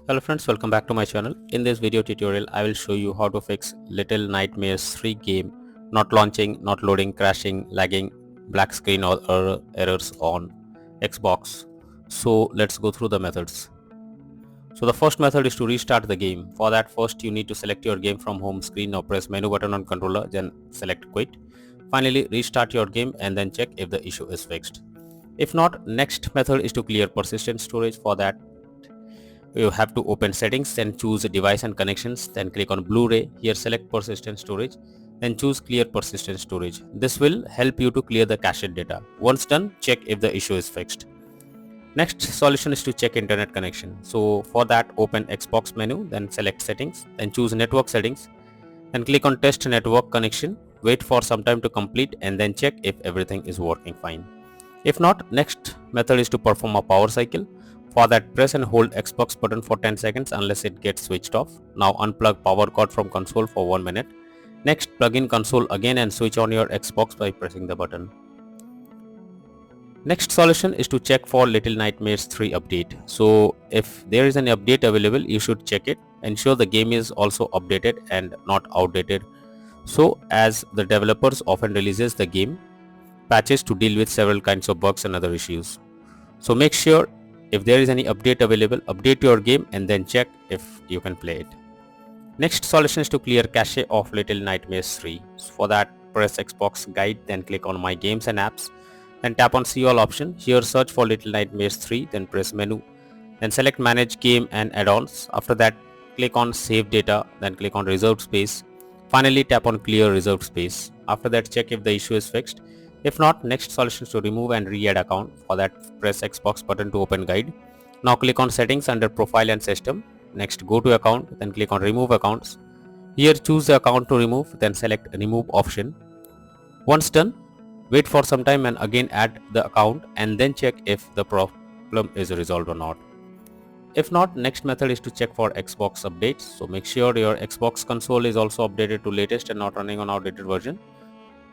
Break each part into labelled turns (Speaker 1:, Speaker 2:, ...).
Speaker 1: Hello friends, welcome back to my channel. In this video tutorial, I will show you how to fix Little Nightmares 3 game not launching, not loading, crashing, lagging, black screen or errors on Xbox. So let's go through the methods. So the first method is to restart the game. For that, first you need to select your game from home screen. Now press menu button on controller, then select quit. Finally, restart your game and then check if the issue is fixed. If not, next method is to clear persistent storage. For that, you have to open settings, then choose device and connections, then click on Blu-ray. Here select persistent storage, then choose clear persistent storage. This will help you to clear the cached data. Once done, check if the issue is fixed. Next solution is to check internet connection. So for that, open Xbox menu, then select settings, then choose network settings, then click on test network connection. Wait for some time to complete and then check if everything is working fine. If not, next method is to perform a power cycle. For that, press and hold Xbox button for 10 seconds unless it gets switched off. Now unplug power cord from console for 1 minute. Next, plug in console again and switch on your Xbox by pressing the button. Next solution is to check for Little Nightmares 3 update. So if there is an update available, you should check it. Ensure the game is also updated and not outdated. So as the developers often releases the game patches to deal with several kinds of bugs and other issues. So make sure if there is any update available, update your game and then check if you can play it. Next solution is to clear cache of Little Nightmares 3. So for that, press Xbox guide, then click on My Games and Apps, then tap on See All option. Here search for Little Nightmares 3, then press menu, then select Manage Game and Add-ons. After that, click on Save Data, then click on Reserved Space. Finally, tap on Clear Reserved Space. After that, check if the issue is fixed. If not, next solution is to remove and re-add account. For that, press Xbox button to open guide. Now click on settings under profile and system. Next, go to account, then click on remove accounts. Here choose the account to remove, then select remove option. Once done, wait for some time and again add the account and then check if the problem is resolved or not. If not, next method is to check for Xbox updates. So make sure your Xbox console is also updated to latest and not running on outdated version.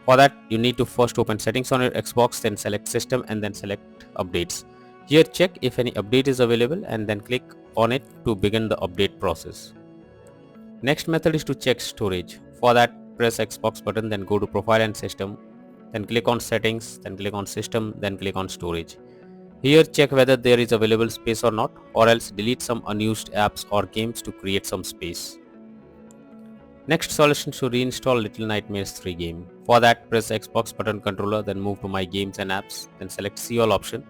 Speaker 1: For that, you need to first open settings on your Xbox, then select system and then select updates. Here check if any update is available and then click on it to begin the update process. Next method is to check storage. For that, press Xbox button, then go to profile and system, then click on settings, then click on system, then click on storage. Here check whether there is available space or not, or else delete some unused apps or games to create some space. Next solution is to reinstall Little Nightmares 3 game. For that, press Xbox button controller, then move to My Games and Apps, then select See All option.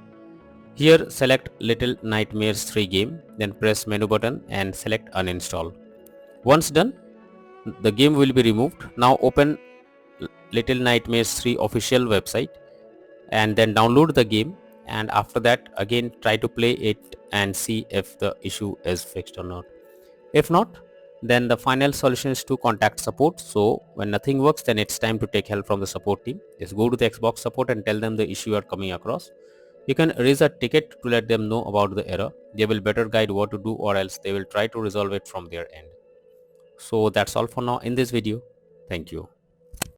Speaker 1: Here select Little Nightmares 3 game, then press menu button and select uninstall. Once done, the game will be removed. Now open Little Nightmares 3 official website and then download the game, and after that again try to play it and see if the issue is fixed or not. If not, then the final solution is to contact support. So when nothing works, then it's time to take help from the support team. Just go to the Xbox support and tell them the issue you are coming across. You can raise a ticket to let them know about the error. They will better guide what to do, or else they will try to resolve it from their end. So that's all for now in this video. Thank you.